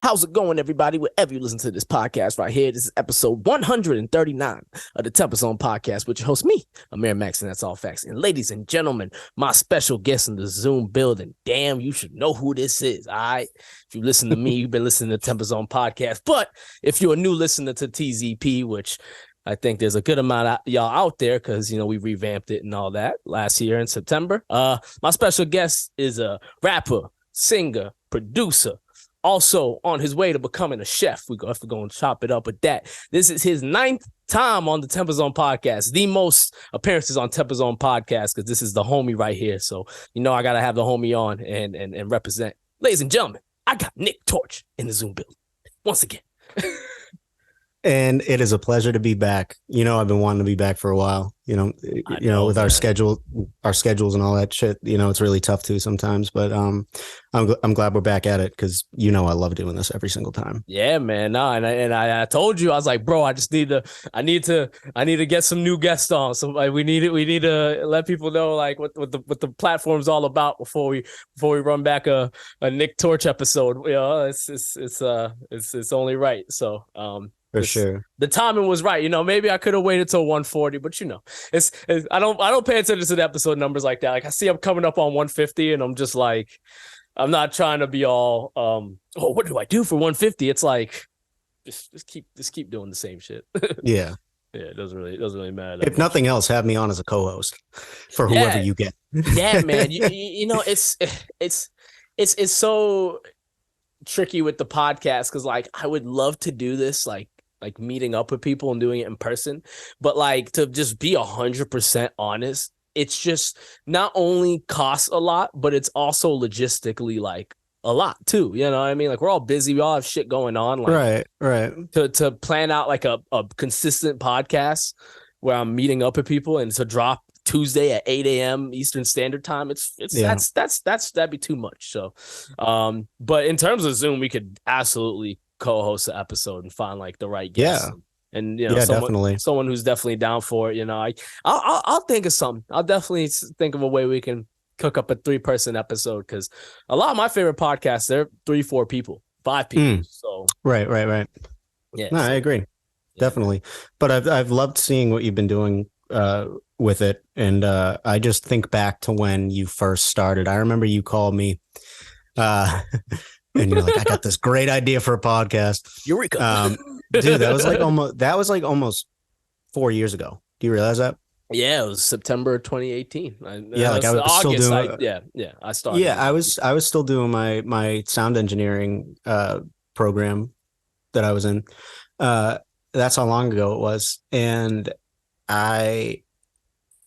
How's it going, everybody? Wherever you listen to this podcast right here, this is episode 139 of the TempahZone podcast with your host, me, Amir Max, and that's all facts. And ladies and gentlemen, my special guest in the Zoom building. Damn, you should know who this is, all right? If you listen to me, you've been listening to TempahZone podcast. But if you're a new listener to TZP, which I think there's a good amount of y'all out there because, we revamped it and all that last year in September. My special guest is a rapper, singer, producer, also on his way to becoming a chef. We have to go and chop it up with that. This is his 9th time on the TempahZone podcast, the most appearances on TempahZone podcast, because this is the homie right here. So, I got to have the homie on and represent. Ladies and gentlemen, I got Nick Torch in the Zoom building once again. And it is a pleasure to be back. I've been wanting to be back for a while, with our schedules and all that shit, it's really tough too sometimes, but I'm glad we're back at it because, I love doing this every single time. Yeah, man. No, and I told you, I was like, bro, I need to get some new guests on. So we need to let people know like what the platform's all about before we run back a Nick Torch episode. It's only right. So, for sure. The timing was right. Maybe I could have waited till 140, but it's I don't pay attention to the episode numbers like that. Like I see I'm coming up on 150 and I'm just like, I'm not trying to be all, what do I do for 150? It's like, just keep doing the same shit. Yeah. Yeah. It doesn't really matter. If nothing else, have me on as a co-host for whoever you get. Yeah, man. It's so tricky with the podcast because like I would love to do this like meeting up with people and doing it in person, but like to just be 100% honest, it's just not only costs a lot, but it's also logistically like a lot too. You know what I mean? Like we're all busy, we all have shit going on. Like, right. To plan out like a consistent podcast where I'm meeting up with people and to drop Tuesday at 8 a.m. Eastern Standard Time. That'd be too much. So, but in terms of Zoom, we could absolutely co-host the episode and find like the right guest. Yeah. And definitely someone who's definitely down for it. I'll think of something. I'll definitely think of a way we can cook up a 3-person episode because a lot of my favorite podcasts, they're 3-4 people, 5 people. So right. Yeah, no, I agree. Yeah. Definitely. But I've loved seeing what you've been doing with it, and I just think back to when you first started. I remember you called me and you're like, I got this great idea for a podcast. Eureka. Dude, that was like almost 4 years ago. Do you realize that? Yeah, it was September 2018. Yeah, like I was still doing. I started. Yeah, I was still doing my sound engineering program that I was in. That's how long ago it was, and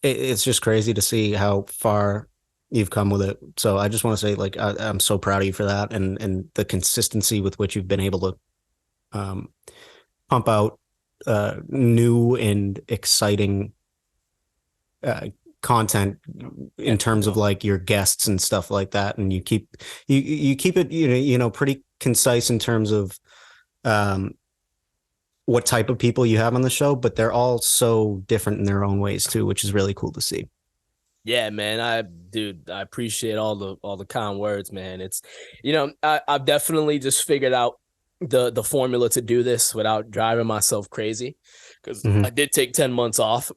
it's just crazy to see how far you've come with it. So I just want to say, like, I'm so proud of you for that, and the consistency with which you've been able to pump out new and exciting content in terms of like your guests and stuff like that. And you keep it, pretty concise in terms of what type of people you have on the show, but they're all so different in their own ways too, which is really cool to see. Yeah, man. I appreciate all the kind words, man. It's, I've definitely just figured out the formula to do this without driving myself crazy. Cause I did take 10 months off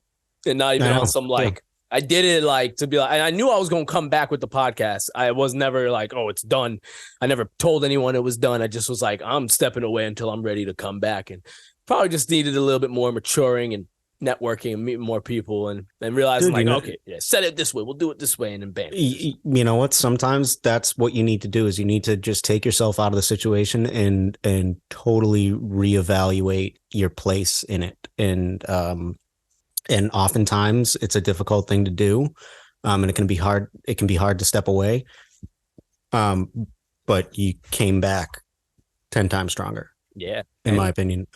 and not even on some like, I did it like to be like, and I knew I was going to come back with the podcast. I was never like, oh, it's done. I never told anyone it was done. I just was like, I'm stepping away until I'm ready to come back, and probably just needed a little bit more maturing and networking and meeting more people and realizing okay, yeah, set it this way. We'll do it this way. And then bam. You know what? Sometimes that's what you need to do is you need to just take yourself out of the situation and totally reevaluate your place in it. And oftentimes it's a difficult thing to do. And it can be hard. It can be hard to step away. But you came back 10 times stronger. Yeah. In my opinion.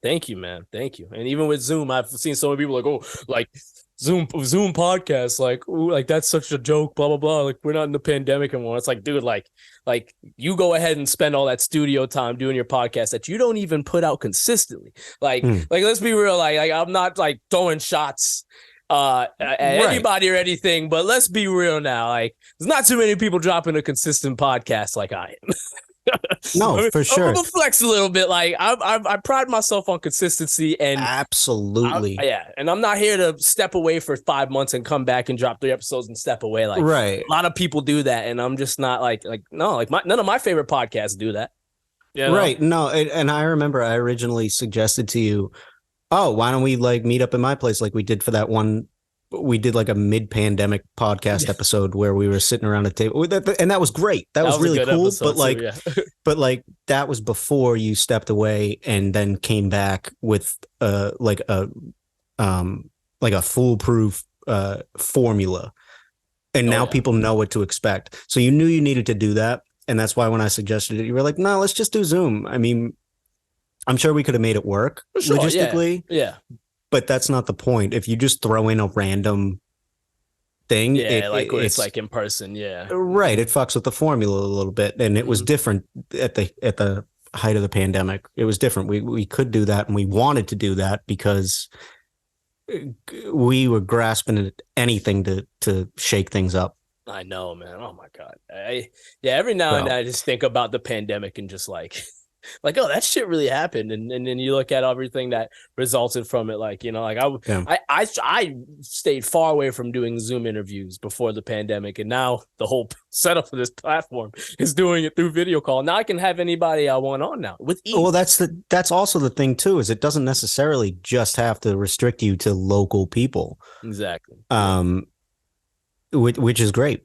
Thank you, man. Thank you. And even with Zoom, I've seen so many people like, oh, like Zoom podcast, like, ooh, like that's such a joke, blah, blah, blah. Like we're not in the pandemic anymore. It's like, dude, like you go ahead and spend all that studio time doing your podcast that you don't even put out consistently. Like let's be real. Like I'm not like throwing shots at anybody or anything, but let's be real now. Like there's not too many people dropping a consistent podcast like I am. No, for sure. I'm gonna flex a little bit. Like I pride myself on consistency and absolutely. And I'm not here to step away for 5 months and come back and drop 3 episodes and step away. Like right. A lot of people do that, and I'm just not none of my favorite podcasts do that. You know? Right. No, and I remember I originally suggested to you, oh, why don't we like meet up in my place like we did for that one. We did like a mid-pandemic podcast episode where we were sitting around a table, and that was great. That was really cool. But like, but like that was before you stepped away and then came back with like a foolproof formula, and now people know what to expect. So you knew you needed to do that, and that's why when I suggested it, you were like, "No, let's just do Zoom." I mean, I'm sure we could have made it work logistically. Yeah. But that's not the point. If you just throw in a random thing, it's like in person, right. It fucks with the formula a little bit, and it was different at the height of the pandemic. It was different. We could do that, and we wanted to do that because we were grasping at anything to shake things up. I know, man. Oh my God. Every now and then I just think about the pandemic and just like. Like, oh, that shit really happened, and then you look at everything that resulted from it. Like, you know, like I stayed far away from doing Zoom interviews before the pandemic, and now the whole setup of this platform is doing it through video call. Now I can have anybody I want on now with ease. Well, that's also the thing too, is it doesn't necessarily just have to restrict you to local people. Exactly. Which is great.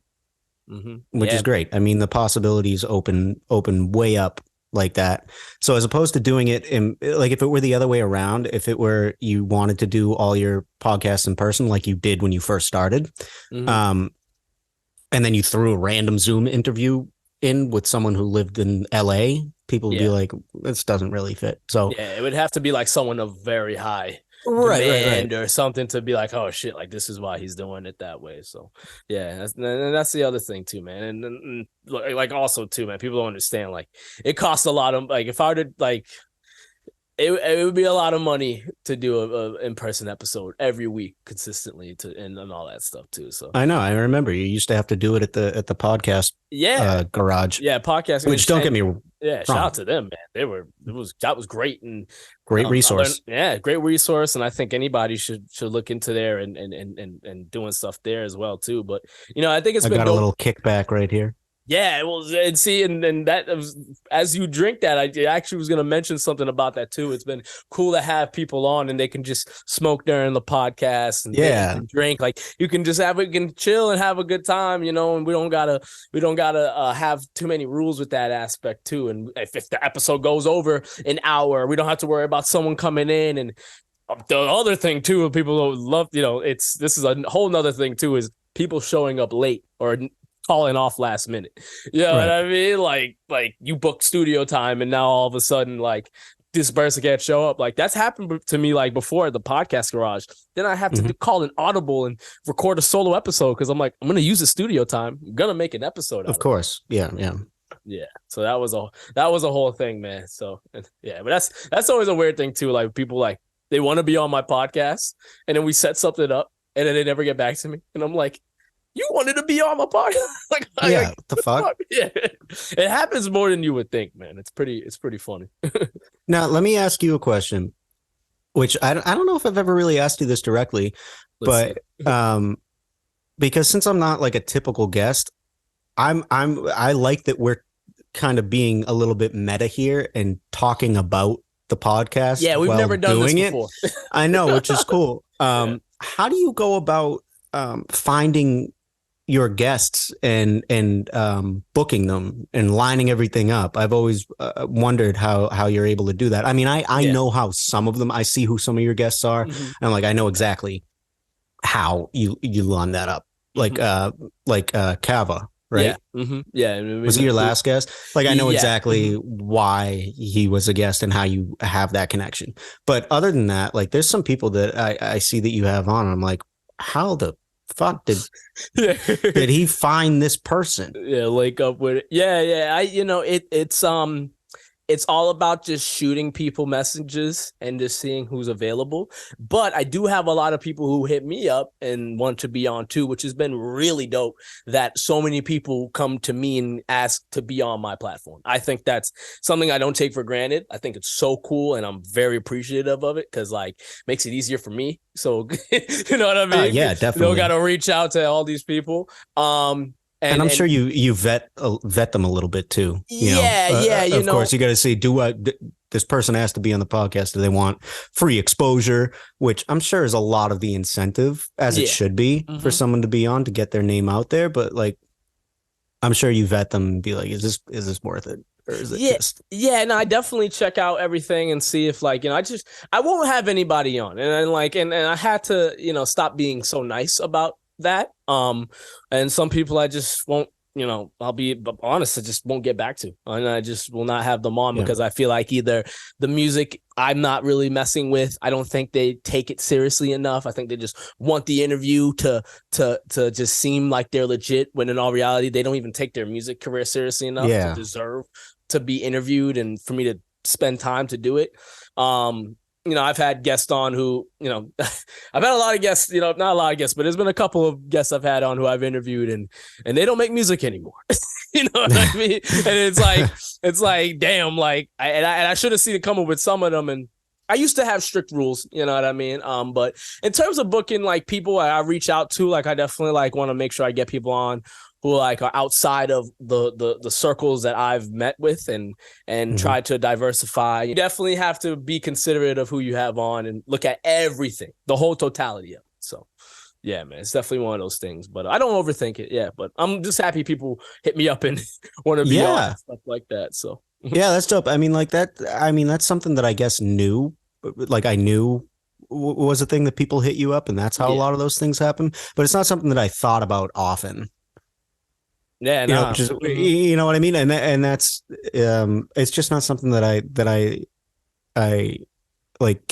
Which is great. I mean, the possibilities open way up. Like that. So as opposed to doing it in, like, if it were the other way around, if it were you wanted to do all your podcasts in person like you did when you first started, and then you threw a random Zoom interview in with someone who lived in LA, people would be like, this doesn't really fit. So it would have to be like someone of very high right or something to be like, oh shit, like this is why he's doing it that way. So that's the other thing too, man. And like also too, man, people don't understand, like it costs a lot of, like, if I were to, like, it would be a lot of money to do a in-person episode every week consistently and all that stuff too. So I know, I remember you used to have to do it at the podcast garage. Podcasting, which don't get me shout out to them, man. That was great, and great resource. Great resource, and I think anybody should look into there and doing stuff there as well too. But you know, I think I got a little kickback right here. Yeah, well, and see, and that was, as you drink that, I actually was going to mention something about that too. It's been cool to have people on, and they can just smoke during the podcast and drink. Like, you can just can chill and have a good time, you know. And we don't gotta have too many rules with that aspect too. And if the episode goes over an hour, we don't have to worry about someone coming in. And the other thing too, people love, you know, this is a whole nother thing too, is people showing up late or calling off last minute. You know what I mean? Like you book studio time, and now all of a sudden, like, this person can't show up. Like, that's happened to me, like, before the podcast garage. Then I have to call an audible and record a solo episode because I'm like, I'm going to use the studio time. I'm going to make an episode. Of course. Yeah. So that was a whole thing, man. So yeah, but that's always a weird thing too. Like, people, like, they want to be on my podcast, and then we set something up, and then they never get back to me, and I'm like, you wanted to be on my podcast? Like, what the fuck? Yeah, it happens more than you would think, man. It's pretty funny. Now, let me ask you a question, which I don't know if I've ever really asked you this directly, but because since I'm not like a typical guest, I like that we're kind of being a little bit meta here and talking about the podcast. Yeah, we've never done this before. I know, which is cool. How do you go about finding your guests and booking them and lining everything up? I've always wondered how you're able to do that. I mean, I know how some of them, I see who some of your guests are, and like, I know exactly how you line that up. Like Kava, right? Yeah. Was he your last guest? Like, I know exactly why he was a guest and how you have that connection. But other than that, like, there's some people that I see that you have on, and I'm like, how the fuck did he find this person? Link up with it. I, you know, it's it's all about just shooting people messages and just seeing who's available. But I do have a lot of people who hit me up and want to be on too, which has been really dope that so many people come to me and ask to be on my platform. I think that's something I don't take for granted. I think it's so cool and I'm very appreciative of it because like makes it easier for me. So you know what I mean? Yeah, definitely. You don't got to reach out to all these people. And I'm sure you vet them a little bit too. Yeah. Of course, you got to see, this person has to be on the podcast? Do they want free exposure? Which I'm sure is a lot of the incentive, as it should be, for someone to be on to get their name out there. But like, I'm sure you vet them and be like, is this worth it? Or is it just? Yeah, no, I definitely check out everything and see if like, I won't have anybody on. And I had to, stop being so nice about that. And some people I just won't, I'll be honest, I just won't get back to, and I just will not have them on because I feel like either the music I'm not really messing with. I don't think they take it seriously enough. I think they just want the interview to just seem like they're legit, when in all reality, they don't even take their music career seriously enough to deserve to be interviewed and for me to spend time to do it. I've had guests on who, I've had a lot of guests, not a lot of guests, but there's been a couple of guests I've had on who I've interviewed and they don't make music anymore. You know what I mean? And it's like, damn, like, I should have seen it coming with some of them. And I used to have strict rules, you know what I mean? But in terms of booking, like people I reach out to, like, I definitely like want to make sure I get people on who like are outside of the circles that I've met with and try to diversify. You definitely have to be considerate of who you have on and look at everything, the whole totality of it. So yeah, man, it's definitely one of those things, but I don't overthink it. Yeah, but I'm just happy people hit me up and want to be on and stuff like that. So yeah, that's dope. I mean, like that. I mean, that's something that I guess I knew was a thing that people hit you up, and that's how a lot of those things happen. But it's not something that I thought about often. Yeah, you know what I mean, and that's it's just not something that I like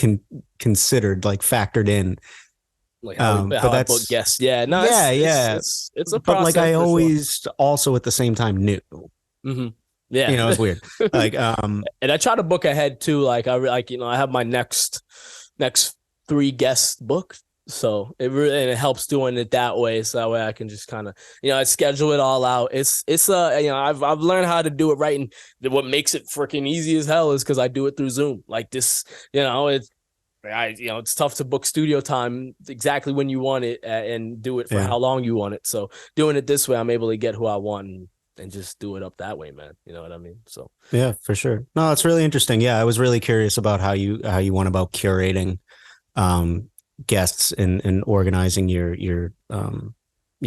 considered, like factored in. Like how I book guests. Yeah, no, it's a process. But like I always also at the same time knew. Mm-hmm. Yeah, it's weird. Like and I try to book ahead too. Like I have my next 3 guests booked. So it helps doing it that way. So that way I can just kind of, I schedule it all out. It's I've learned how to do it right. And what makes it freaking easy as hell is because I do it through Zoom. Like this, it's tough to book studio time exactly when you want it and do it for how long you want it. So doing it this way, I'm able to get who I want and just do it up that way, man. You know what I mean? So yeah, for sure. No, it's really interesting. Yeah, I was really curious about how you went about curating guests and organizing your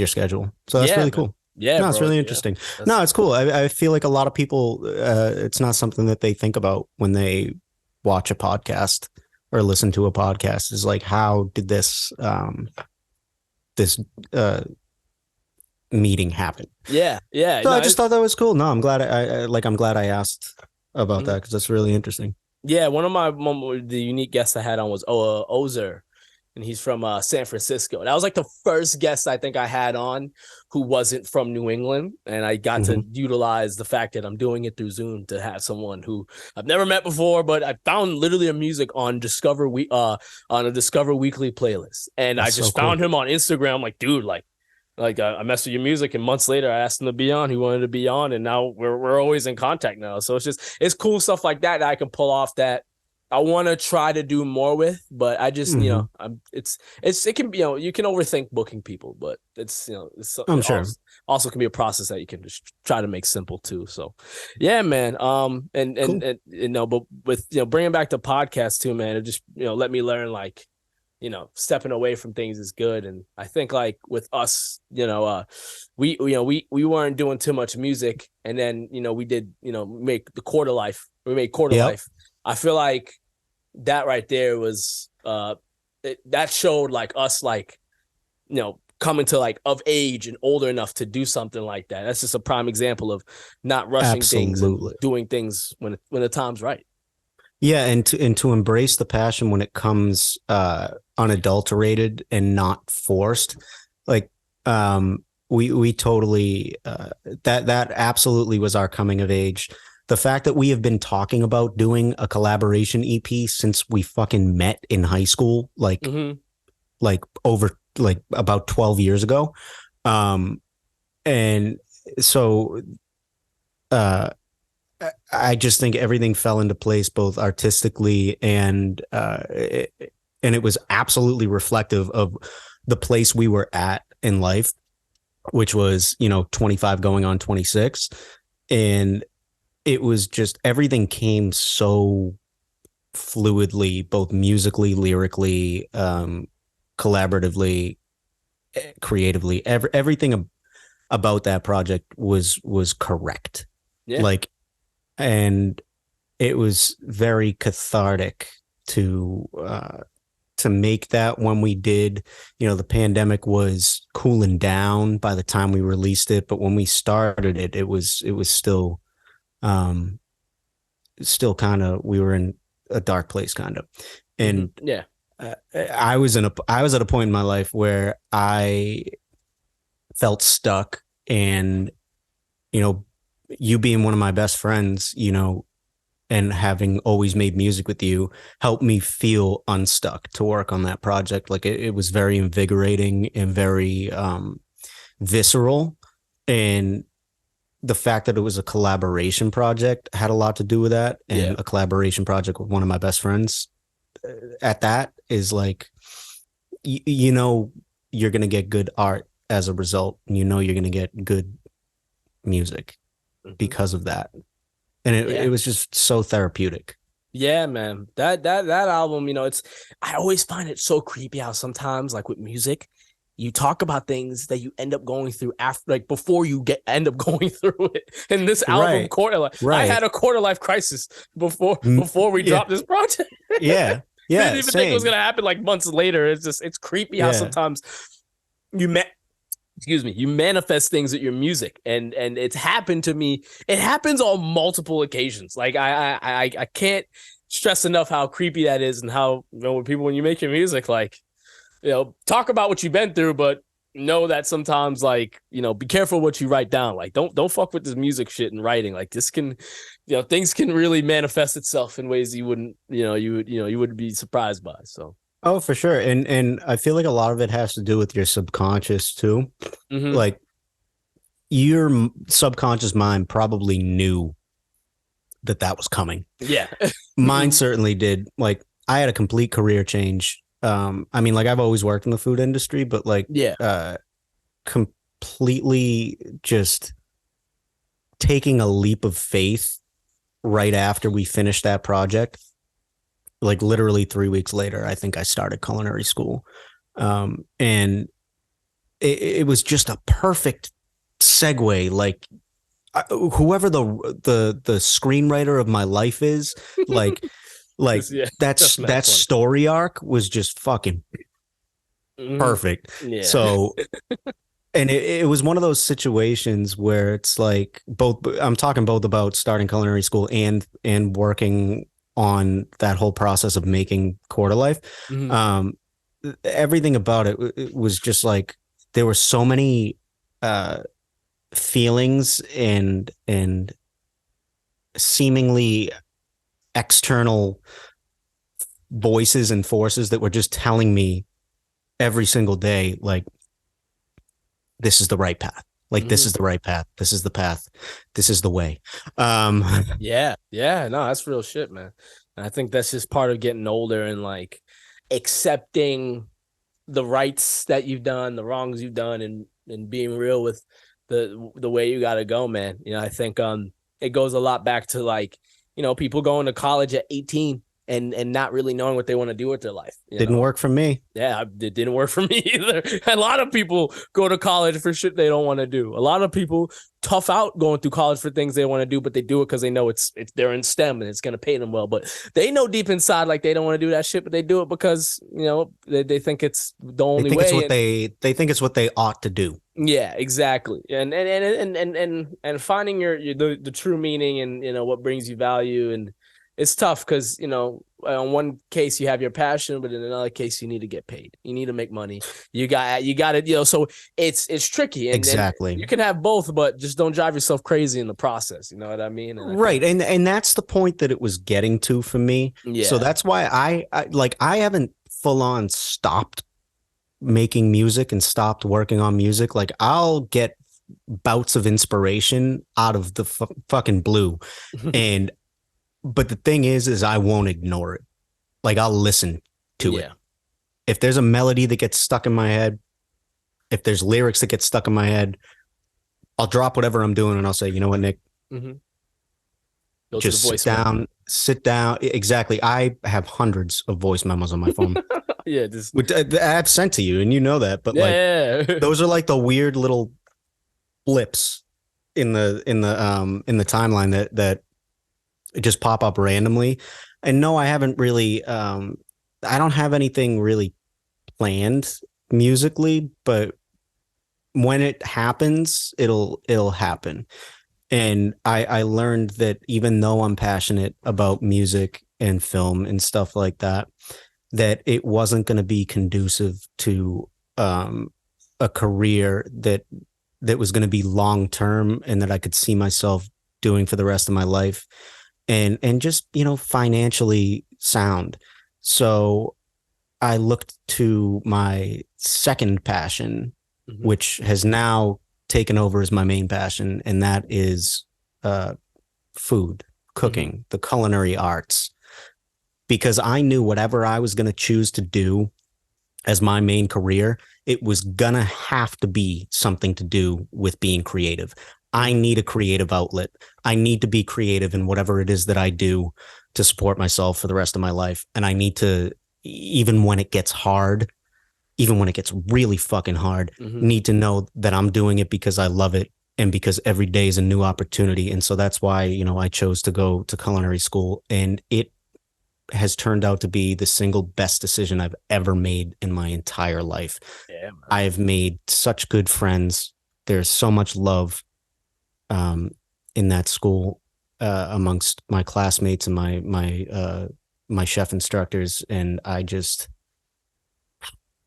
schedule. So that's really cool. Yeah, no, it's really interesting. No, it's cool. I feel like a lot of people, it's not something that they think about when they watch a podcast or listen to a podcast, is like, how did this meeting happen? Yeah. So I just thought that was cool. No, I'm glad I'm glad I asked about that because that's really interesting. Yeah, one of the unique guests I had on was Ozer. And he's from San Francisco. That was like the first guest I think I had on who wasn't from New England. And I got to utilize the fact that I'm doing it through Zoom to have someone who I've never met before, but I found literally a music on on a Discover Weekly playlist. And I just found him on Instagram. Like, dude, like I messed with your music, and months later I asked him to be on. He wanted to be on, and now we're always in contact now. So it's cool stuff like that I can pull off that I want to try to do more with, but I just, it can be, you can overthink booking people, but it's, I'm sure also can be a process that you can just try to make simple too. So yeah, man. But with, bringing back the podcast too, man, it just, let me learn, like, stepping away from things is good. And I think like with us, we weren't doing too much music, and then, we did, make the Quarter Life. We made Quarter Life. I feel like that right there was that showed like us, like, coming to like of age and older enough to do something like that. That's just a prime example of not rushing things and doing things when the time's right. Yeah, and to embrace the passion when it comes unadulterated and not forced. Like we totally that absolutely was our coming of age. the fact that we have been talking about doing a collaboration EP since we fucking met in high school, like over like about 12 years ago. And so I just think everything fell into place both artistically and it was absolutely reflective of the place we were at in life, which was, 25 going on 26. And it was just everything came so fluidly, both musically, lyrically, collaboratively, creatively. Everything about that project was correct. Yeah. Like, and it was very cathartic to make that when we did. The pandemic was cooling down by the time we released it, but when we started it, it was still kind of, we were in a dark place kind of. And I was at a point in my life where I felt stuck, and you being one of my best friends, and having always made music with you helped me feel unstuck to work on that project. Like it was very invigorating and very visceral, and the fact that it was a collaboration project had a lot to do with that. And a collaboration project with one of my best friends at that is like, you're going to get good art as a result, and you're going to get good music because of that. And it was just so therapeutic. Yeah, man. That album, I always find it so creepy how sometimes, like with music, you talk about things that you end up going through after, like before you end up going through it. And this album, Quarter Life, I had a quarter life crisis before we dropped this project. Yeah. Didn't even think it was gonna happen like months later. It's creepy how sometimes you manifest things with your music, and it's happened to me. It happens on multiple occasions. Like I can't stress enough how creepy that is, and how when you make your music, like talk about what you've been through, but know that sometimes, like, be careful what you write down. Like don't fuck with this music shit and writing. Like this can, things can really manifest itself in ways you wouldn't, you wouldn't be surprised by. So. Oh, for sure. And I feel like a lot of it has to do with your subconscious too. Like your subconscious mind probably knew that was coming. Yeah. Mine certainly did. Like I had a complete career change. I mean, like I've always worked in the food industry, but like, completely just taking a leap of faith right after we finished that project. Like literally 3 weeks later, I think I started culinary school. And it was just a perfect segue. Like whoever the screenwriter of my life is, like that story arc was just fucking perfect. Yeah. So, and it was one of those situations where it's like I'm talking both about starting culinary school and working on that whole process of making Quarter Life. Everything about it was just like, there were so many feelings and seemingly external voices and forces that were just telling me every single day, like, this is the right path. Like, this is the right path. This is the path. This is the way. Yeah. No, that's real shit, man. And I think that's just part of getting older and like accepting the rights that you've done, the wrongs you've done, and being real with the way you got to go, man. I think it goes a lot back to like, people going to college at 18 and not really knowing what they want to do with their life. Didn't work for me. Yeah, it didn't work for me either. A lot of people go to college for shit they don't want to do. A lot of people tough out going through college for things they want to do, but they do it because they know it's they're in STEM and it's going to pay them well. But they know deep inside like they don't want to do that shit, but they do it because they think it's the only way. They think it's what they ought to do. Yeah, exactly. And finding the true meaning and what brings you value and it's tough because, you know, on one case you have your passion, but in another case you need to get paid. You need to make money. You got it, you know, so it's tricky. And then Exactly. you can have both, but just don't drive yourself crazy in the process. You know what I mean? And Right. And that's the point that it was getting to for me. Yeah. So that's why I haven't full on stopped making music and stopped working on music. Like I'll get bouts of inspiration out of the fucking blue. And but the thing is I won't ignore it. Like I'll listen to it. If there's a melody that gets stuck in my head, if there's lyrics that get stuck in my head, I'll drop whatever I'm doing and I'll say, you know what, Nick? Just sit down. Exactly. I have hundreds of voice memos on my phone. Which I've sent to you, and you know that. But those are like the weird little blips in the timeline that just pop up randomly. And no, I haven't really. I don't have anything really planned musically, but when it happens, it'll happen. And I learned that even though I'm passionate about music and film and stuff like that, that it wasn't going to be conducive to a career that was going to be long term and that I could see myself doing for the rest of my life, and just, you know, financially sound. So I looked to my second passion, which has now taken over as my main passion, and that is food, cooking, the culinary arts. Because I knew whatever I was going to choose to do as my main career, it was going to have to be something to do with being creative. I need a creative outlet. I need to be creative in whatever it is that I do to support myself for the rest of my life. And I need to, even when it gets hard, even when it gets really fucking hard, need to know that I'm doing it because I love it and because every day is a new opportunity. And so that's why, you know, I chose to go to culinary school, and it has turned out to be the single best decision I've ever made in my entire life. Yeah, I've made such good friends. There's so much love in that school amongst my classmates and my chef instructors. And I just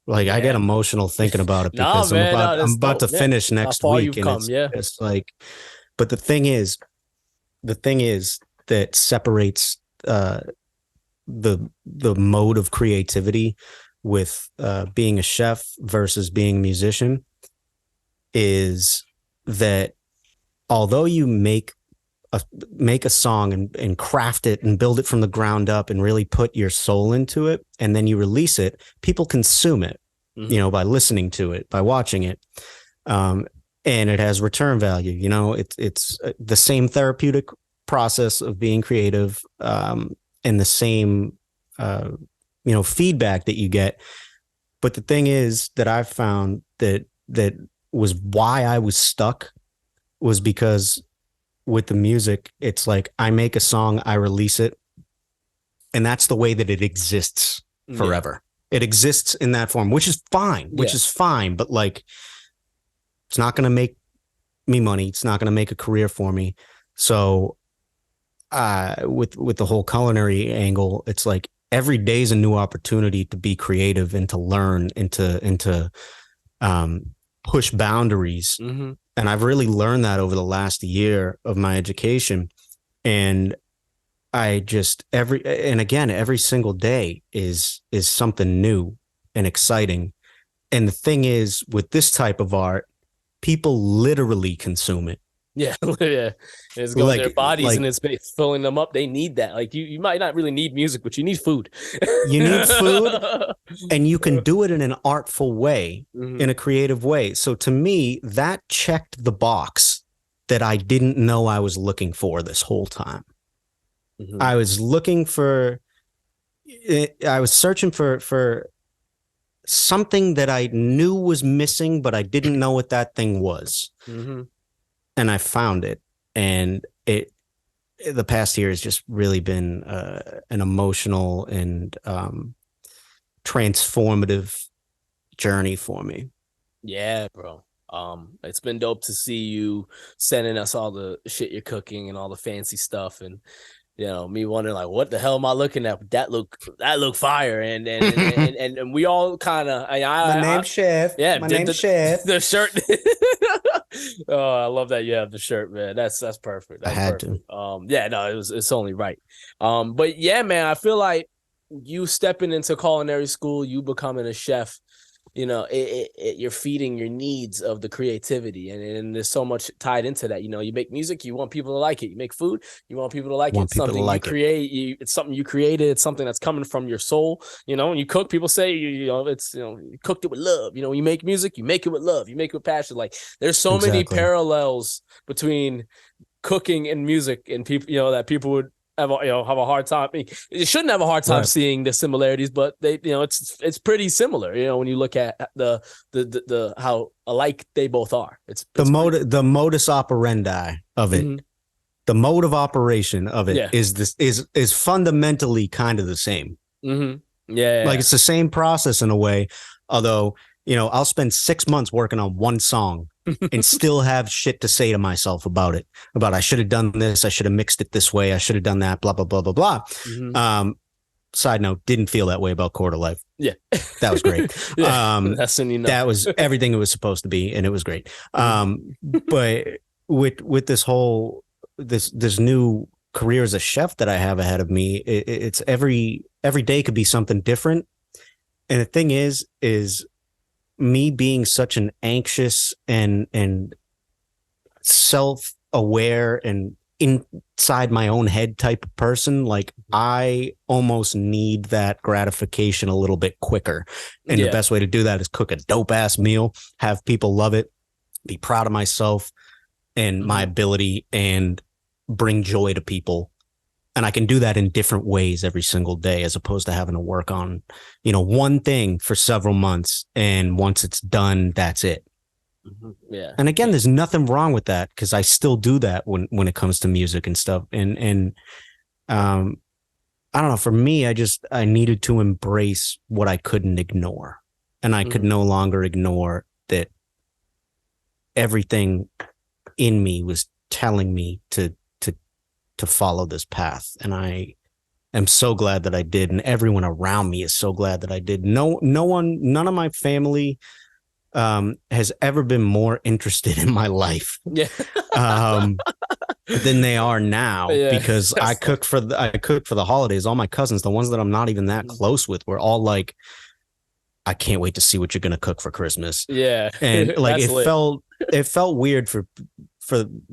I get emotional thinking about it because I'm about to finish next week. And it's just like, but the thing is that separates the mode of creativity with being a chef versus being a musician is that although you make a song and craft it and build it from the ground up and really put your soul into it, and then you release it, people consume it, you know, by listening to it, by watching it. And it has return value. You know, it's the same therapeutic process of being creative, and the same, you know, feedback that you get. But the thing is that I've found that was why I was stuck, was because with the music, it's like I make a song, I release it, and that's the way that it exists forever. It exists in that form, which is fine, but like, it's not going to make me money. It's not going to make a career for me. So with the whole culinary angle, it's like every day is a new opportunity to be creative and to learn and to push boundaries. And I've really learned that over the last year of my education. And I just every single day is something new and exciting. And the thing is, with this type of art, people literally consume it. Yeah. It's going to their bodies and it's filling them up. They need that. Like you might not really need music, but you need food. You need food, and you can do it in an artful way, in a creative way. So to me, that checked the box that I didn't know I was looking for this whole time. I was looking for, I was searching for something that I knew was missing, but I didn't know what that thing was. And I found it. And the past year has just really been an emotional and transformative journey for me. Yeah, bro. It's been dope to see you sending us all the shit you're cooking and all the fancy stuff. And me wondering like, what the hell am I looking at? That look fire, and we all kind of, My name's Chef. yeah, My name's Chef. the shirt. Oh, I love that you have the shirt, man. That's perfect. I That's had perfect. Yeah, no, it's only right. But yeah, man, I feel like you stepping into culinary school, you becoming a chef, you're feeding your needs of the creativity, and there's so much tied into that. You make music, you want people to like it. You make food, you want people to like it. Want It's people to something you like it. create. It's something you created. It's something that's coming from your soul. When you cook, people say it's you cooked it with love. When you make music, you make it with love. You make it with passion. Like there's so many Exactly. parallels between cooking and music, and people that people would have a hard time. I mean, you shouldn't have a hard time Right. seeing the similarities, but they it's pretty similar. When you look at the how alike they both are. It's The modus operandi of it. Mhm. The mode of operation of it Yeah. is fundamentally kind of the same. Mm-hmm. Yeah. Like it's the same process in a way, although I'll spend 6 months working on one song and still have shit to say to myself about it. About I should have done this, I should have mixed it this way, I should have done that, blah blah blah blah blah. Mm-hmm. Side note, didn't feel that way about Quarter Life. Yeah. That was great. That's when that was everything it was supposed to be, and it was great. But with this whole this new career as a chef that I have ahead of me, it's every day could be something different. And the thing is me being such an anxious and self-aware and inside my own head type of person, like I almost need that gratification a little bit quicker. And the best way to do that is cook a dope ass meal, have people love it, be proud of myself and my ability, and bring joy to people. And I can do that in different ways every single day, as opposed to having to work on, one thing for several months. And once it's done, that's it. Yeah. And again, there's nothing wrong with that, because I still do that when it comes to music and stuff. And I don't know, for me, I needed to embrace what I couldn't ignore. And I could no longer ignore that everything in me was telling me to follow this path. And I am so glad that I did. And everyone around me is so glad that I did. None of my family has ever been more interested in my life than they are now, because I cook for the holidays. All my cousins, the ones that I'm not even that close with, were all like, I can't wait to see what you're going to cook for Christmas. Yeah. And like, it felt weird for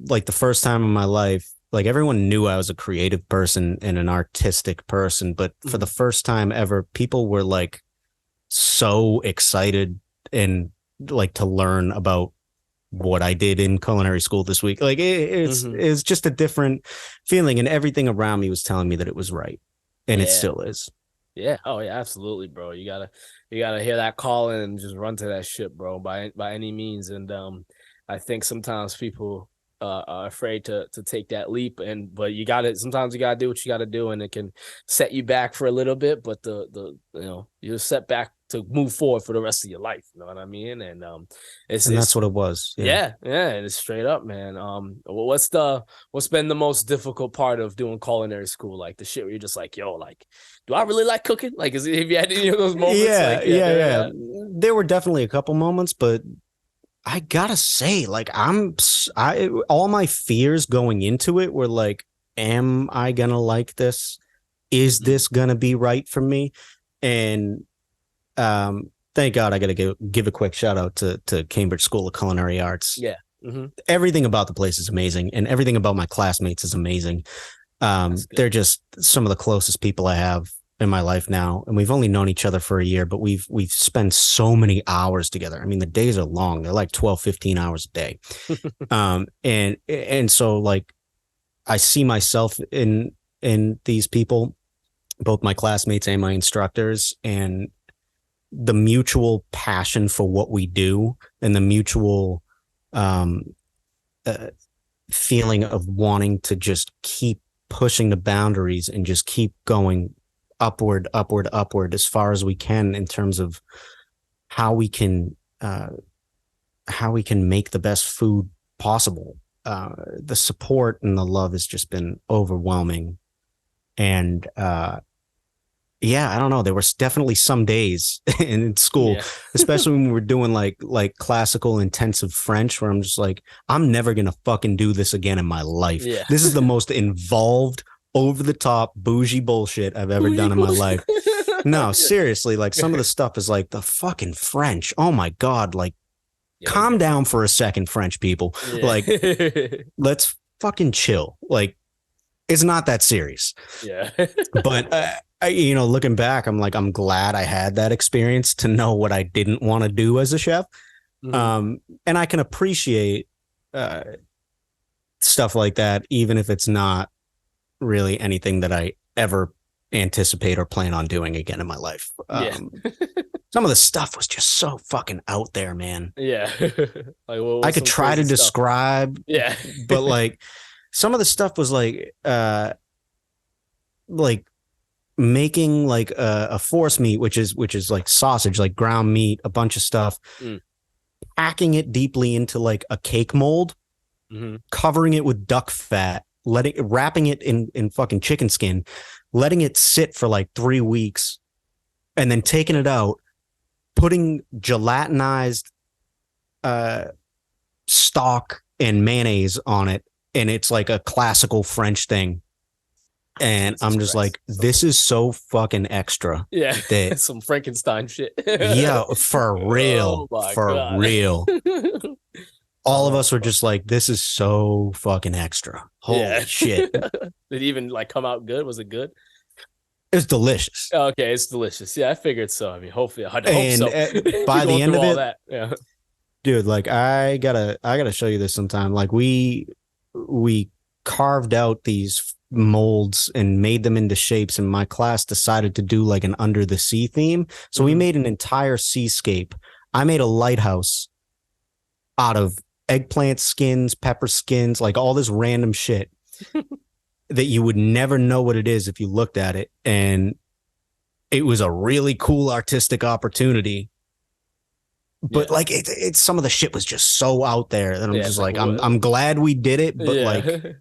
like the first time in my life. Like everyone knew I was a creative person and an artistic person, but for the first time ever, people were like so excited and like to learn about what I did in culinary school this week. Like it's just a different feeling, and everything around me was telling me that it was right, and it still is. Yeah. Oh yeah, absolutely, bro. You gotta hear that calling and just run to that shit, bro, by any means. And I think sometimes people are afraid to take that leap, but sometimes you gotta do what you gotta do, and it can set you back for a little bit, but you're set back to move forward for the rest of your life. You know what I mean? And that's what it was. Yeah. And it's straight up, man. What's been the most difficult part of doing culinary school? Like the shit where you're just like, yo, like, do I really like cooking? Like, have you had any of those moments? Yeah. There were definitely a couple moments, but I gotta say, like, all my fears going into it were like, am I gonna like this? Is this gonna be right for me? And thank God I gotta give a quick shout out to Cambridge School of Culinary Arts. Yeah. Everything about the place is amazing, and everything about my classmates is amazing. They're just some of the closest people I have in my life now, and we've only known each other for a year, but we've spent so many hours together. I mean, the days are long. They're like 12, 15 hours a day. And so like I see myself in these people, both my classmates and my instructors, and the mutual passion for what we do, and the mutual feeling of wanting to just keep pushing the boundaries and just keep going upward as far as we can, in terms of how we can make the best food possible. The support and the love has just been overwhelming. And yeah, I don't know. There were definitely some days in school, Yeah. especially when we were doing like classical intensive French, where I'm just like, I'm never gonna fucking do this again in my life. Yeah. This is the most involved, over the top, bougie bullshit I've ever done in my life. No, seriously, like some of the stuff is like the fucking French. Oh my God, like Yeah, calm down for a second, French people. yeah. Like, let's fucking chill. Like, it's not that serious. Yeah. But looking back, I'm like, I'm glad I had that experience to know what I didn't want to do as a chef. Mhm. And I can appreciate stuff like that, even if it's not really anything that I ever anticipate or plan on doing again in my life. Yeah. Some of the stuff was just so fucking out there, man. Yeah. Like, what I was could some try crazy to stuff? describe, Yeah. but like some of the stuff was like making like a force meat, which is like sausage, like ground meat, a bunch of stuff, Mm. packing it deeply into like a cake mold, Mhm. covering it with duck fat, wrapping it in fucking chicken skin, letting it sit for like 3 weeks, and then taking it out, putting gelatinized stock and mayonnaise on it, and it's like a classical French thing. And Jesus I'm just Christ. like, this is so fucking extra Yeah. that, Some Frankenstein shit. yeah, Oh my for God. real. All of Oh, us were just like, this is so fucking extra. yeah. Holy shit. Did it even like come out good? Was it good? It's delicious. Okay, it's delicious. Yeah, I figured so. I mean, hopefully, I'd hope And so. by the Going end through of all it, that. Yeah. dude, like I gotta show you this sometime. Like we carved out these molds and made them into shapes, and my class decided to do like an under the sea theme. So we Mhm. made an entire seascape. I made a lighthouse out of eggplant skins, pepper skins, like all this random shit that you would never know what it is if you looked at it. And it was a really cool artistic opportunity. But Yeah. like it's some of the shit was just so out there that I'm Yeah. just It's like like, what? I'm glad we did it, but like Yeah.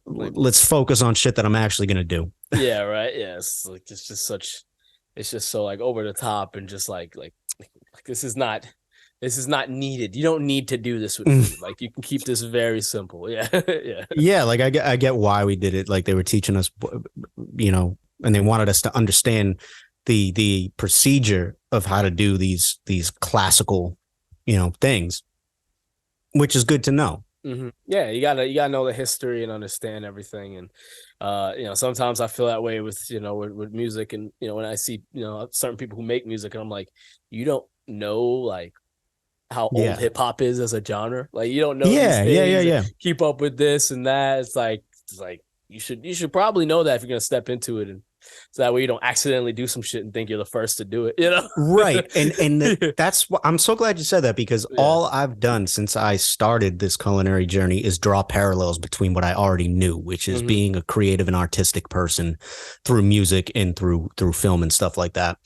Like, let's focus on shit that I'm actually gonna do. yeah, right. Yeah. It's like it's just such. It's just so like over the top and just like this is not needed. You don't need to do this with food. Like you can keep this very simple. Yeah. Yeah. Yeah, like I get why we did it. Like they were teaching us, and they wanted us to understand the procedure of how to do these classical, things, which is good to know. Mm-hmm. Yeah, you gotta know the history and understand everything. And sometimes I feel that way with with music, and when I see certain people who make music, and I'm like, you don't know like how old Yeah, hip hop is as a genre. Like you don't know these yeah, yeah, yeah, things and yeah. keep up with this and that. It's like you should probably know that if you're gonna step into it, and so that way you don't accidentally do some shit and think you're the first to do it. Right. And that's what I'm so glad you said that, because Yeah. all I've done since I started this culinary journey is draw parallels between what I already knew, which is Hmm. being a creative and artistic person through music and through film and stuff like that.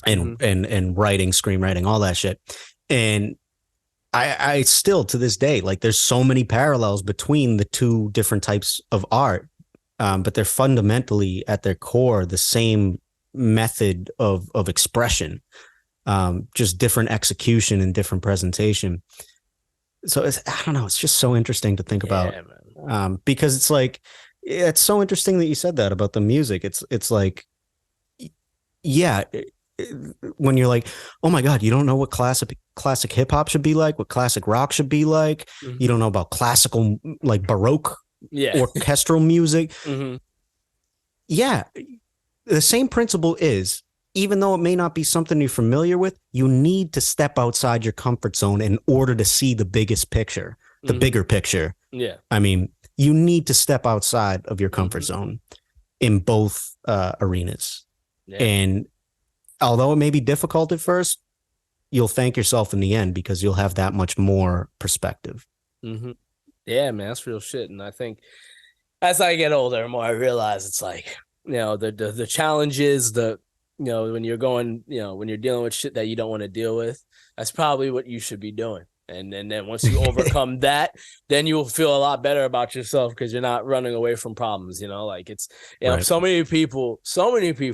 And Hmm. and writing, screenwriting, all that shit. And I still to this day, like there's so many parallels between the two different types of art. But they're fundamentally at their core the same method of expression, just different execution and different presentation. So I don't know, it's just so interesting to think about, Yeah, man. because it's like, it's so interesting that you said that about the music. It's like, yeah, when you're like, oh my God, you don't know what classic hip hop should be like, what classic rock should be like. You Hmm. don't know about classical, like Baroque Yeah. orchestral music. Hmm. Yeah, the same principle is, even though it may not be something you're familiar with, you need to step outside your comfort zone in order to see the biggest picture, the Hmm. bigger picture. Yeah. I mean, you need to step outside of your comfort Hmm. zone in both arenas. Yeah. And although it may be difficult at first, you'll thank yourself in the end, because you'll have that much more perspective. Hmm. Yeah, man, that's real shit. And I think as I get older, the more I realize it's like, the challenges, when you're going, when you're dealing with shit that you don't want to deal with, that's probably what you should be doing. And then once you overcome that, then you'll feel a lot better about yourself because you're not running away from problems, like it's, Right. so many people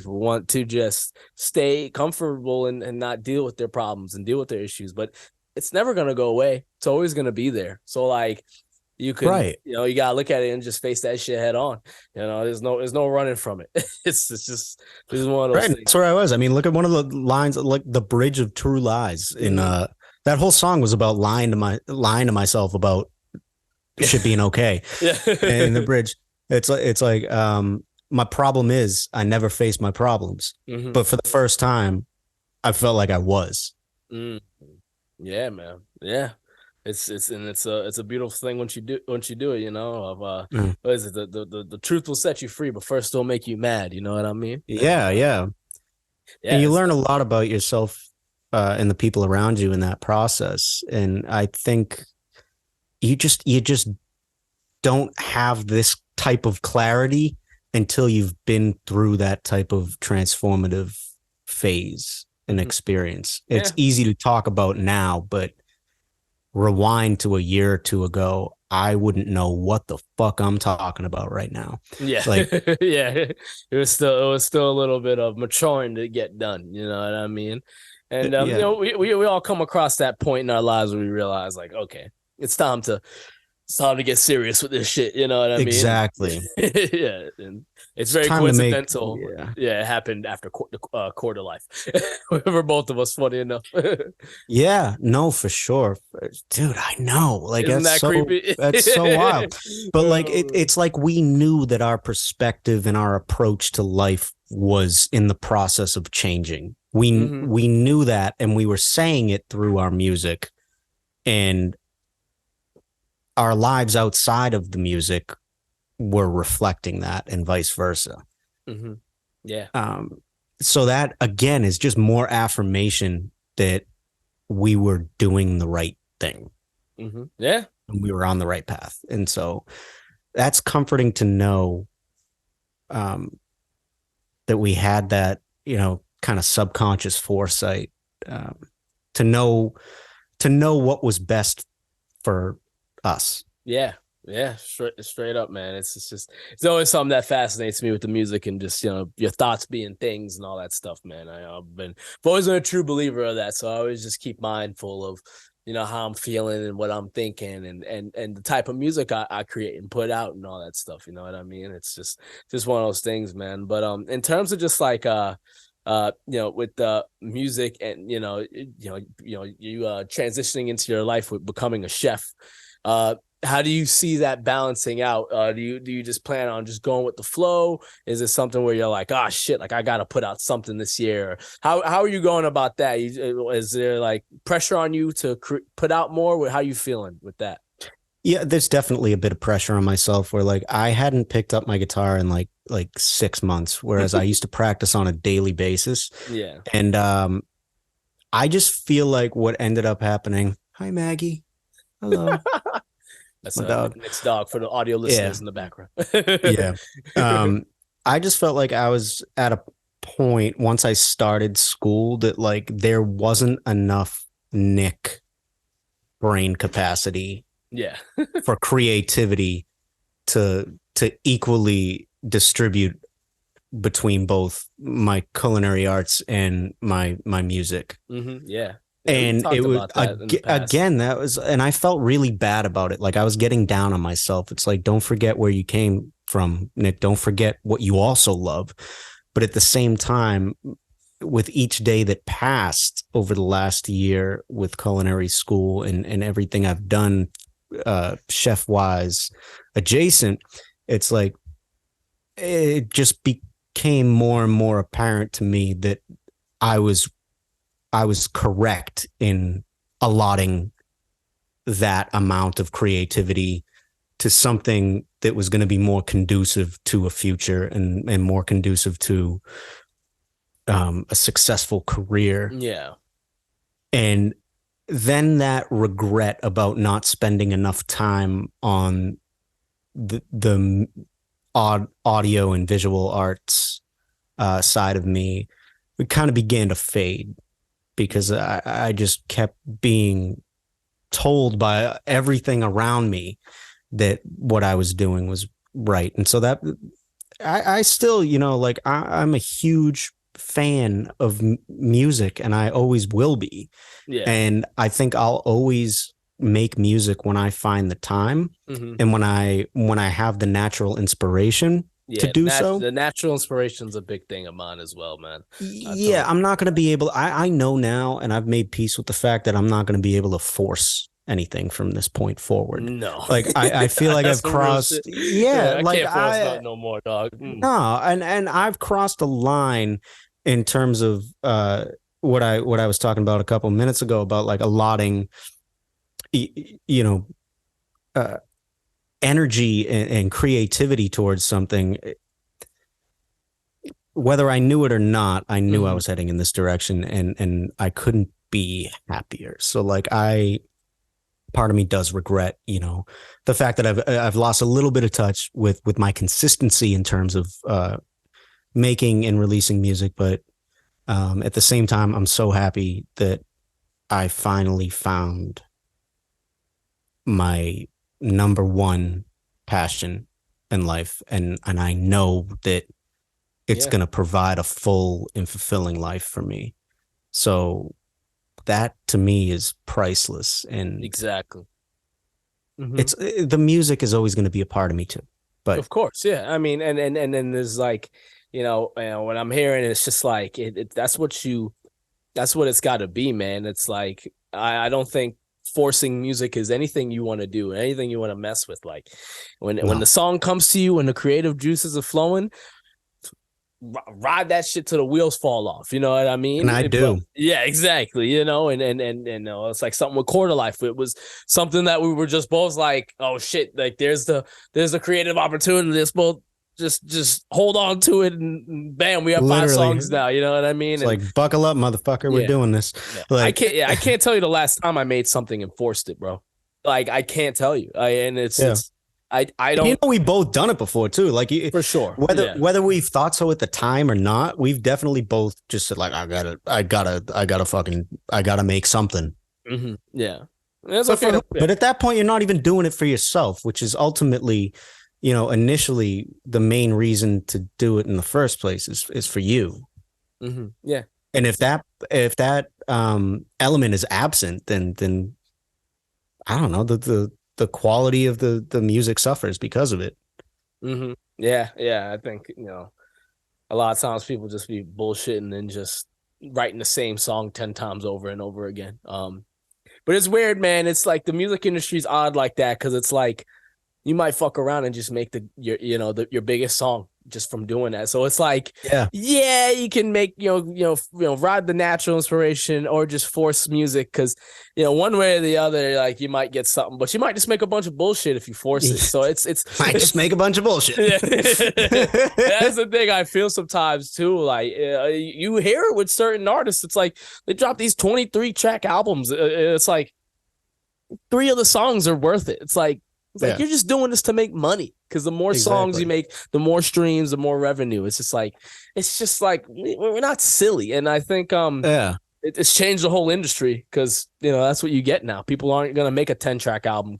want to just stay comfortable and not deal with their problems and deal with their issues, but it's never going to go away. It's always going to be there. So like you can, Right. you got to look at it and just face that shit head on. There's no running from it. It's just, this is one of those Right. things. That's where I was. I mean, look at one of the lines, like the bridge of true lies in, that whole song was about lying to myself about shit being okay. Yeah. And the bridge, it's like, my problem is I never face my problems, but for the first time, I felt like I was. Yeah, man. Yeah. It's a beautiful thing once you do it, what is it? The truth will set you free, but first it'll make you mad. You know what I mean? Yeah. Yeah. And you learn a lot about yourself and the people around you in that process. And I think you just don't have this type of clarity until you've been through that type of transformative phase and experience. It's easy to talk about now, but rewind to a year or two ago, I wouldn't know what the fuck I'm talking about right now. Yeah. Like, yeah. It was still a little bit of maturing to get done. You know what I mean? And we all come across that point in our lives where we realize, like, okay, it's time to get serious with this shit. You know what I mean? Exactly. Yeah, and it's very coincidental. It happened after quarter life for both of us. Funny enough. Yeah, no, for sure, dude. I know, like, isn't that creepy? That's so wild. But like, it's like we knew that our perspective and our approach to life was in the process of changing. We knew that, and we were saying it through our music, and our lives outside of the music were reflecting that, and vice versa. Yeah. So that again is just more affirmation that we were doing the right thing. Yeah. And we were on the right path. And so that's comforting to know that we had that, kind of subconscious foresight to know what was best for us. Yeah. Yeah, straight up, man. It's always something that fascinates me with the music and just your thoughts being things and all that stuff, man. I've always been a true believer of that, so I always just keep mindful of how I'm feeling and what I'm thinking and the type of music I create and put out and all that stuff. You know what I mean? It's just one of those things, man. But in terms of just like with the music and you transitioning into your life with becoming a chef. How do you see that balancing out? Do you just plan on just going with the flow? Is it something where you're like, oh shit, like I got to put out something this year? How are you going about that? Is there like pressure on you to put out more? How are you feeling with that? Yeah, there's definitely a bit of pressure on myself where like I hadn't picked up my guitar in like 6 months, whereas I used to practice on a daily basis. Yeah. And I just feel like what ended up happening. Hi, Maggie. Hello. That's my dog. Nick's dog for the audio listeners in the background. Yeah. I just felt like I was at a point once I started school that like there wasn't enough Nick brain capacity for creativity to equally distribute between both my culinary arts and my music. Yeah. And it was again, that was, and I felt really bad about it. Like I was getting down on myself. It's like, don't forget where you came from, Nick. Don't forget what you also love. But at the same time, with each day that passed over the last year with culinary school and everything I've done, chef wise adjacent, it's like, it just became more and more apparent to me that I was correct in allotting that amount of creativity to something that was going to be more conducive to a future and more conducive to a successful career. Yeah. And then that regret about not spending enough time on the audio and visual arts side of me, it kind of began to fade. Because I just kept being told by everything around me that what I was doing was right. And so that I still, like I'm a huge fan of music, and I always will be. Yeah. And I think I'll always make music when I find the time, and when I have the natural inspiration to do so. The natural inspiration is a big thing of mine as well, man. Yeah, I'm not going to be able. I know now, and I've made peace with the fact that I'm not going to be able to force anything from this point forward. No, like I feel like I've crossed. Yeah, I like can't force nothing no more, dog. No, and I've crossed a line in terms of what I was talking about a couple minutes ago about like allotting, energy and creativity towards something. Whether I knew it or not, I knew I was heading in this direction, and I couldn't be happier. So like part of me does regret, the fact that I've lost a little bit of touch with my consistency in terms of making and releasing music. But at the same time, I'm so happy that I finally found my number one passion in life. And I know that it's going to provide a full and fulfilling life for me. So that to me is priceless. And exactly. It's the music is always going to be a part of me too. But of course, yeah. I mean, and then there's like, when I'm hearing it, it's just like that's what it's got to be, man. It's like I don't think forcing music is anything you want to do, anything you want to mess with. Like when the song comes to you, when the creative juices are flowing, ride that shit till the wheels fall off. You know what I mean? And I do. But, yeah, exactly. And it's like something with Quarter Life. It was something that we were just both like, oh shit, like there's the creative opportunity. Let's both just hold on to it, and bam, we have 5 songs now. You know what I mean? It's like buckle up, motherfucker. We're doing this. Yeah. Like I can't tell you the last time I made something and forced it, bro. Like I can't tell you. I don't. We both done it before too. Like for sure. Whether we've thought so at the time or not, we've definitely both just said like, I gotta make something. Yeah. But at that point, you're not even doing it for yourself, which is ultimately, initially the main reason to do it in the first place is for you. Yeah. And if that element is absent, then I don't know, the quality of the music suffers because of it. Yeah. I think, a lot of times people just be bullshitting and just writing the same song 10 times over and over again. But it's weird, man. It's like the music industry is odd like that, because it's like you might fuck around and just make your biggest song just from doing that. So it's like, you can make, ride the natural inspiration or just force music, because, one way or the other, like you might get something, but you might just make a bunch of bullshit if you force it. So it's might just make a bunch of bullshit. That's the thing I feel sometimes too. Like you hear it with certain artists. It's like they drop these 23 track albums. It's like 3 of the songs are worth it. It's like you're just doing this to make money, because the more songs you make, the more streams, the more revenue. It's just like we're not silly. And I think it's changed the whole industry, because that's what you get now. People aren't gonna make a 10-track album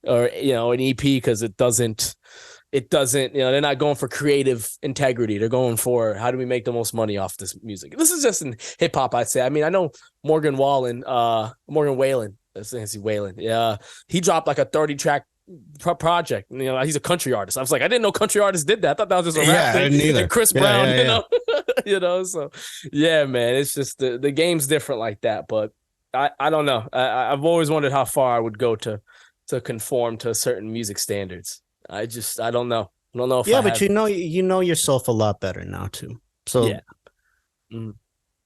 or an EP because it doesn't they're not going for creative integrity. They're going for, how do we make the most money off this music? This is just in hip hop, I'd say. I mean, I know Morgan Wallen, yeah, he dropped like a 30-track project. He's a country artist. I was like, I didn't know country artists did that. I thought that was just a rap thing. I didn't either. And Chris Brown, so yeah, man, it's just the game's different like that. But I don't know. I've always wondered how far I would go to conform to certain music standards. I don't know. I don't know if but you know yourself a lot better now too. So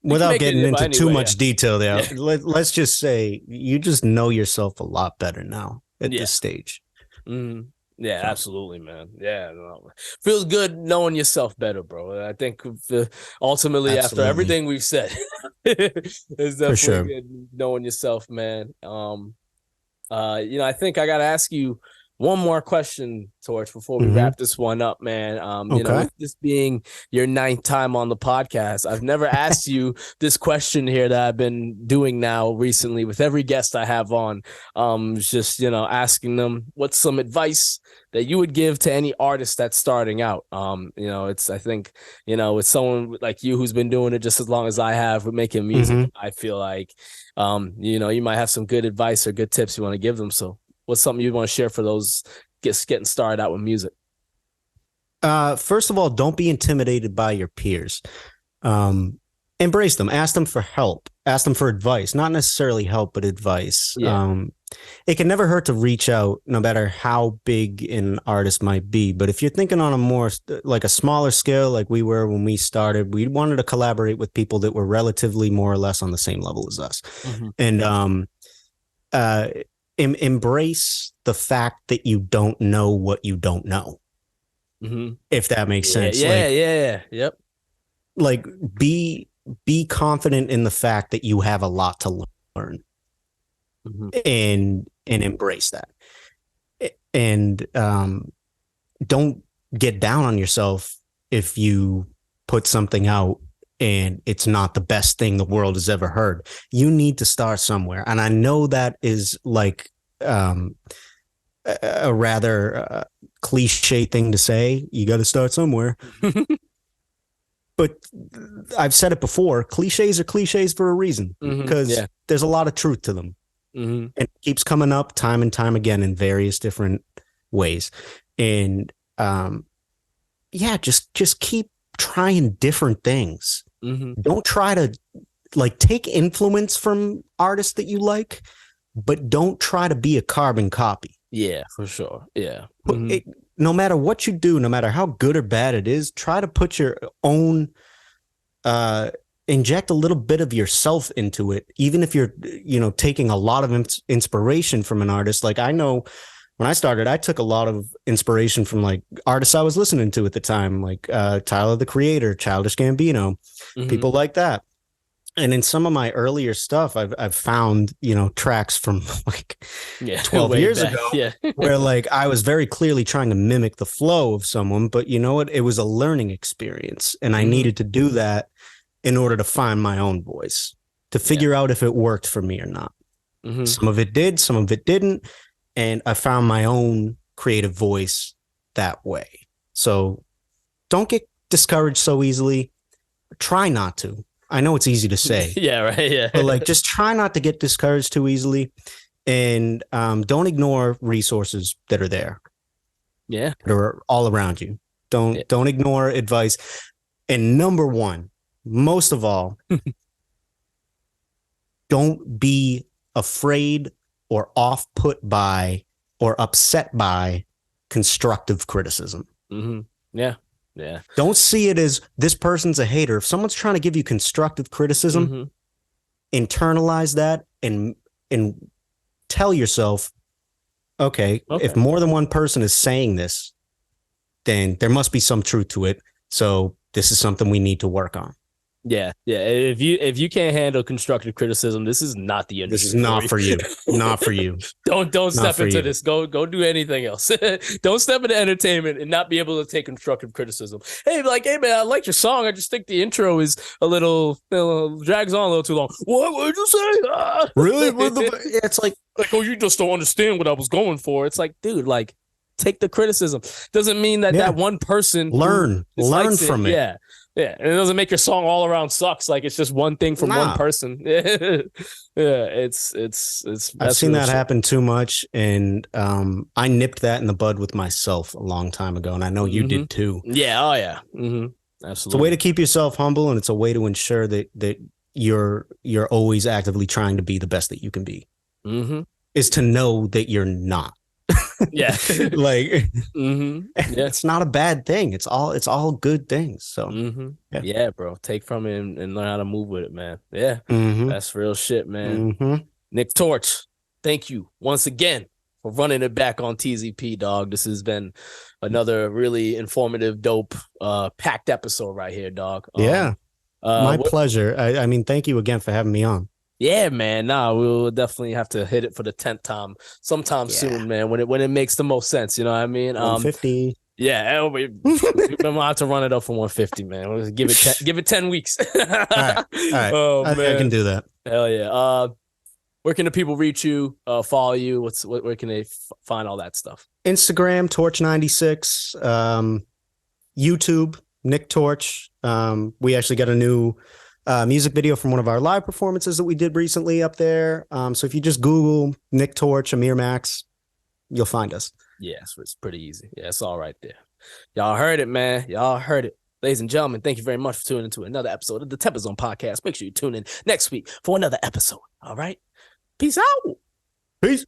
without getting into too much detail there, let's just say you just know yourself a lot better now at this stage. Yeah, absolutely, man. Yeah, feels good knowing yourself better, bro. I think ultimately, after everything we've said, it's definitely good knowing yourself, man. I think I gotta ask you one more question, Torch, before we wrap this one up, man. You know, with this being your 9th time on the podcast, I've never asked you this question here that I've been doing now recently with every guest I have on. Just, you know, asking them what's some advice that you would give to any artist that's starting out. You know, I think, you know, with someone like you who's been doing it just as long as I have with making music, I feel like, you know, you might have some good advice or good tips you want to give them. So what's something you want to share for those getting started out with music? First of all, don't be intimidated by your peers. Embrace them. Ask them for help. Ask them for advice. Not necessarily help, but advice. Yeah. It can never hurt to reach out, no matter how big an artist might be. But if you're thinking on a more like a smaller scale, like we were when we started, we wanted to collaborate with people that were relatively more or less on the same level as us. And embrace the fact that you don't know what you don't know. If that makes sense. Yep. Like be confident in the fact that you have a lot to learn. And embrace that. And don't get down on yourself if you put something out and it's not the best thing the world has ever heard. You need to start somewhere. And I know that is like a rather cliche thing to say. You got to start somewhere. But I've said it before, cliches are cliches for a reason, because there's a lot of truth to them. And it keeps coming up time and time again in various different ways. And just keep trying different things. Don't try to like take influence from artists that you like, but don't try to be a carbon copy. Yeah, for sure. Yeah. No matter what you do, no matter how good or bad it is, try to put your own inject a little bit of yourself into it, even if you're, you know, taking a lot of inspiration from an artist. Like I know when I started, I took a lot of inspiration from like artists I was listening to at the time, like Tyler, the Creator, Childish Gambino, people like that. And in some of my earlier stuff, I've found, you know, tracks from like 12 years ago where like I was very clearly trying to mimic the flow of someone, but you know what? It was a learning experience. And I needed to do that in order to find my own voice, to figure out if it worked for me or not. Some of it did, some of it didn't. And I found my own creative voice that way. So don't get discouraged so easily. Try not to. I know it's easy to say. But like, just try not to get discouraged too easily. And don't ignore resources that are there. That are all around you. Don't ignore advice. And number one, most of all, don't be afraid or off put by or upset by constructive criticism. Don't see it as this person's a hater. If someone's trying to give you constructive criticism, internalize that and tell yourself, okay, if more than one person is saying this, then there must be some truth to it. So this is something we need to work on. If you can't handle constructive criticism, this is not the industry. This is not for you. Not for you. Don't step into this. Go do anything else. Don't step into entertainment and not be able to take constructive criticism. Hey, man, I like your song. I just think the intro is a little drags on a little too long. What would you say? Really? It's like, oh, you just don't understand what I was going for. It's like, dude, like, take the criticism. Doesn't mean that one person learn from it. Yeah, and it doesn't make your song all around sucks. Like it's just one thing from one person. It's. I've seen that happen too much, and I nipped that in the bud with myself a long time ago, and I know you did too. Absolutely. It's a way to keep yourself humble, and it's a way to ensure that you're always actively trying to be the best that you can be. Is to know that you're not. It's not a bad thing. It's all good things. So bro, take from it and learn how to move with it, man. That's real shit, man. Nick Torch, thank you once again for running it back on TZP, dog. This has been another really informative, dope, packed episode right here, dog. My pleasure. I mean, thank you again for having me on. Yeah, man. Nah, we'll definitely have to hit it for the 10th time sometime soon, man. When it makes the most sense, you know what I mean? 150. Yeah, we've been out to run it up for 150, man. We'll give it 10 weeks. All right. Oh I man, can do that. hell yeah. Where can the people reach you? Follow you? Where can they find all that stuff? Instagram, Torch96, YouTube, Nick Torch. We actually got a new music video from one of our live performances that we did recently up there. So if you just Google Nick Torch, Amir Max, you'll find us. Yes, it's pretty easy. Yeah, it's all right there. Y'all heard it, man. Y'all heard it. Ladies and gentlemen, thank you very much for tuning into another episode of the TempahZone podcast. Make sure you tune in next week for another episode. All right? Peace out. Peace.